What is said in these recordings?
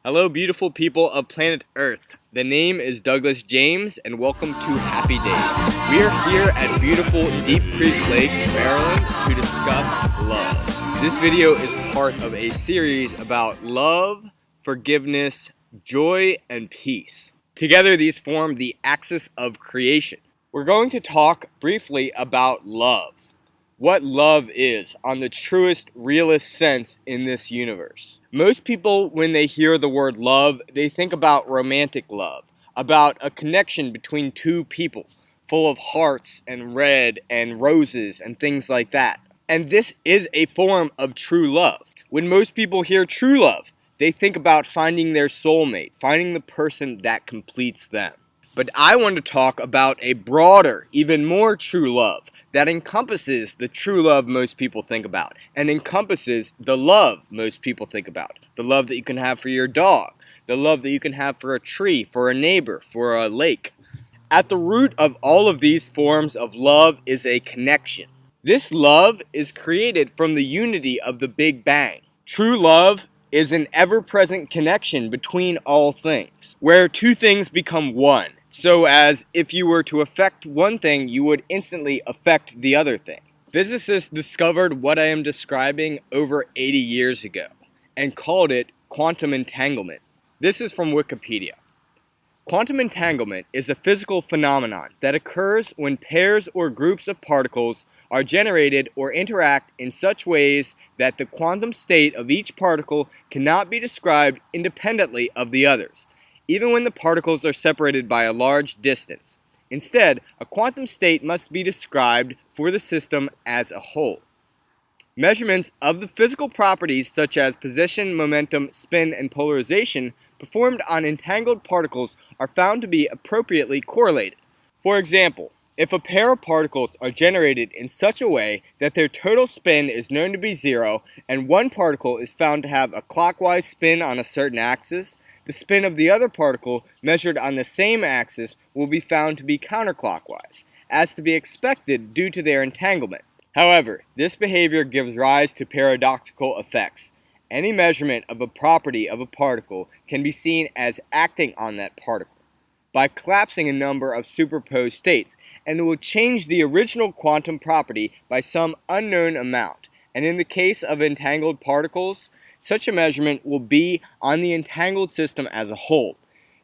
Hello, beautiful people of planet Earth. The name is Douglas James, and welcome to Happy Days. We are here at beautiful Deep Creek Lake, Maryland, to discuss love. This video is part of a series about love, forgiveness, joy, and peace. Together, these form the axis of creation. We're going to talk briefly about love. What love is on the truest, realest sense in this universe. Most people, when they hear the word love, they think about romantic love, about a connection between two people, full of hearts and red and roses and things like that. And this is a form of true love. When most people hear true love, they think about finding their soulmate, finding the person that completes them. But I want to talk about a broader, even more true love that encompasses the true love most people think about and encompasses the love most people think about. The love that you can have for your dog, the love that you can have for a tree, for a neighbor, for a lake. At the root of all of these forms of love is a connection. This love is created from the unity of the Big Bang. True love is an ever-present connection between all things, where two things become one. So as if you were to affect one thing, you would instantly affect the other thing. Physicists discovered what I am describing over 80 years ago and called it quantum entanglement. This is from Wikipedia. Quantum entanglement is a physical phenomenon that occurs when pairs or groups of particles are generated or interact in such ways that the quantum state of each particle cannot be described independently of the others, even when the particles are separated by a large distance. Instead, a quantum state must be described for the system as a whole. Measurements of the physical properties such as position, momentum, spin, and polarization performed on entangled particles are found to be appropriately correlated. For example, if a pair of particles are generated in such a way that their total spin is known to be zero and one particle is found to have a clockwise spin on a certain axis, the spin of the other particle measured on the same axis will be found to be counterclockwise, as to be expected due to their entanglement. However, this behavior gives rise to paradoxical effects. Any measurement of a property of a particle can be seen as acting on that particle by collapsing a number of superposed states, and it will change the original quantum property by some unknown amount. And in the case of entangled particles, such a measurement will be on the entangled system as a whole.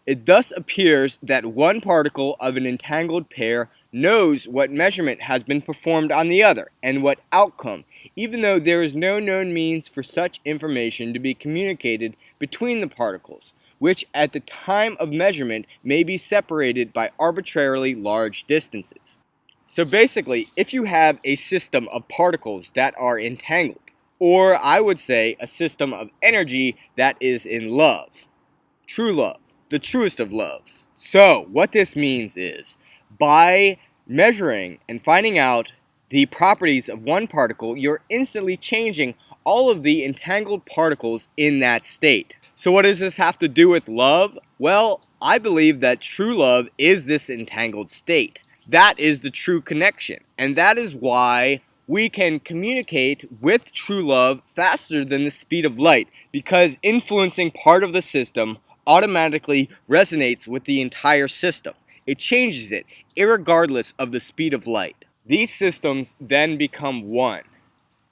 It thus appears that one particle of an entangled pair knows what measurement has been performed on the other and what outcome, even though there is no known means for such information to be communicated between the particles, which at the time of measurement may be separated by arbitrarily large distances. So basically, if you have a system of particles that are entangled, or I would say a system of energy that is in love, true love, the truest of loves. So what this means is, by measuring and finding out the properties of one particle, you're instantly changing all of the entangled particles in that state. So what does this have to do with love? Well, I believe that true love is this entangled state. That is the true connection, and that is why we can communicate with true love faster than the speed of light, because influencing part of the system automatically resonates with the entire system. It changes it, irregardless of the speed of light. These systems then become one,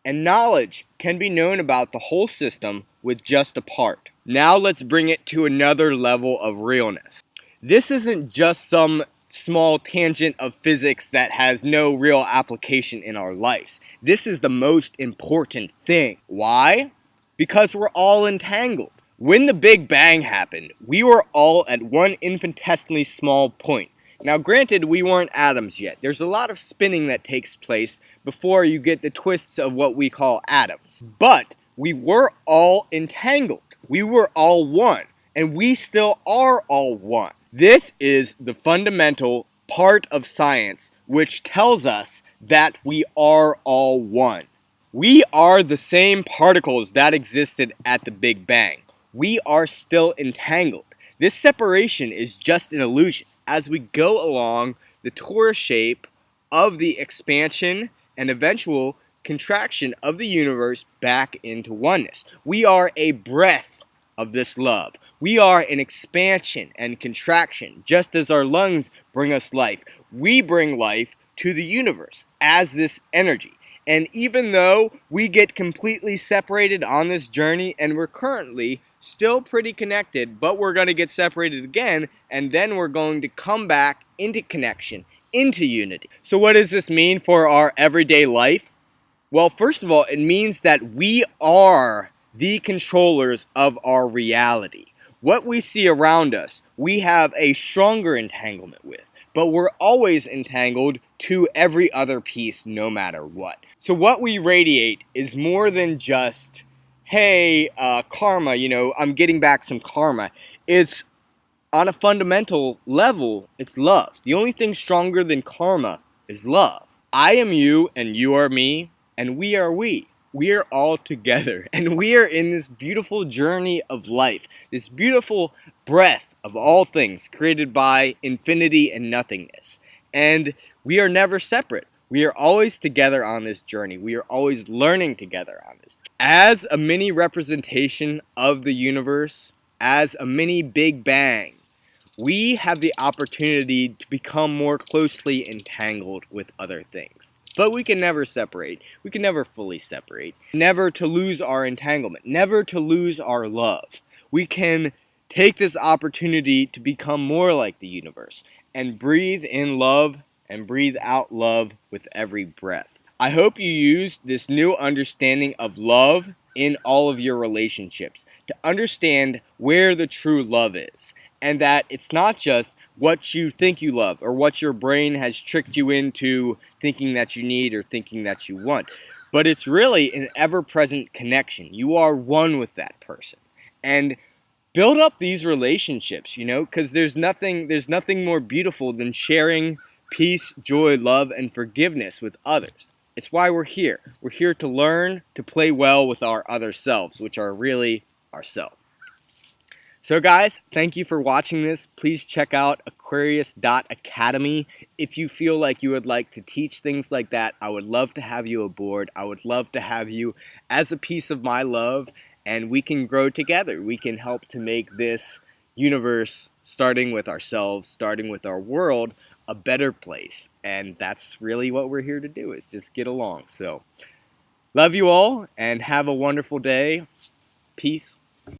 and knowledge can be known about the whole system with just a part. Now let's bring it to another level of realness. This isn't just some small tangent of physics that has no real application in our lives. This is the most important thing. Why? Because we're all entangled. When the Big Bang happened, we were all at one infinitesimally small point. Now granted, we weren't atoms yet. There's a lot of spinning that takes place before you get the twists of what we call atoms. But we were all entangled. We were all one. And we still are all one. This is the fundamental part of science which tells us that we are all one. We are the same particles that existed at the Big Bang. We are still entangled. This separation is just an illusion as we go along the torus shape of the expansion and eventual contraction of the universe back into oneness. We are a breath of this love. We are an expansion and contraction. Just as our lungs bring us life, we bring life to the universe as this energy. And even though we get completely separated on this journey, and we're currently still pretty connected, but we're going to get separated again, and then we're going to come back into connection, into unity. So what does this mean for our everyday life? Well, first of all, it means that we are the controllers of our reality. What we see around us, we have a stronger entanglement with, but we're always entangled to every other piece no matter what. So what we radiate is more than just, hey, karma, I'm getting back some karma. It's on a fundamental level, it's love. The only thing stronger than karma is love. I am you and you are me and we are we. We are all together and we are in this beautiful journey of life, this beautiful breath of all things created by infinity and nothingness. And we are never separate. We are always together on this journey. We are always learning together on this. As a mini representation of the universe, as a mini Big Bang, we have the opportunity to become more closely entangled with other things. But we can never separate. We can never fully separate. Never to lose our entanglement. Never to lose our love. We can take this opportunity to become more like the universe and breathe in love and breathe out love with every breath. I hope you use this new understanding of love in all of your relationships to understand where the true love is. And that it's not just what you think you love or what your brain has tricked you into thinking that you need or thinking that you want. But it's really an ever-present connection. You are one with that person. And build up these relationships, because there's nothing more beautiful than sharing peace, joy, love, and forgiveness with others. It's why we're here. We're here to learn to play well with our other selves, which are really ourselves. So guys, thank you for watching this. Please check out Aquarius.academy. If you feel like you would like to teach things like that, I would love to have you aboard. I would love to have you as a piece of my love, and we can grow together. We can help to make this universe, starting with ourselves, starting with our world, a better place. And that's really what we're here to do, is just get along. So, love you all, and have a wonderful day. Peace.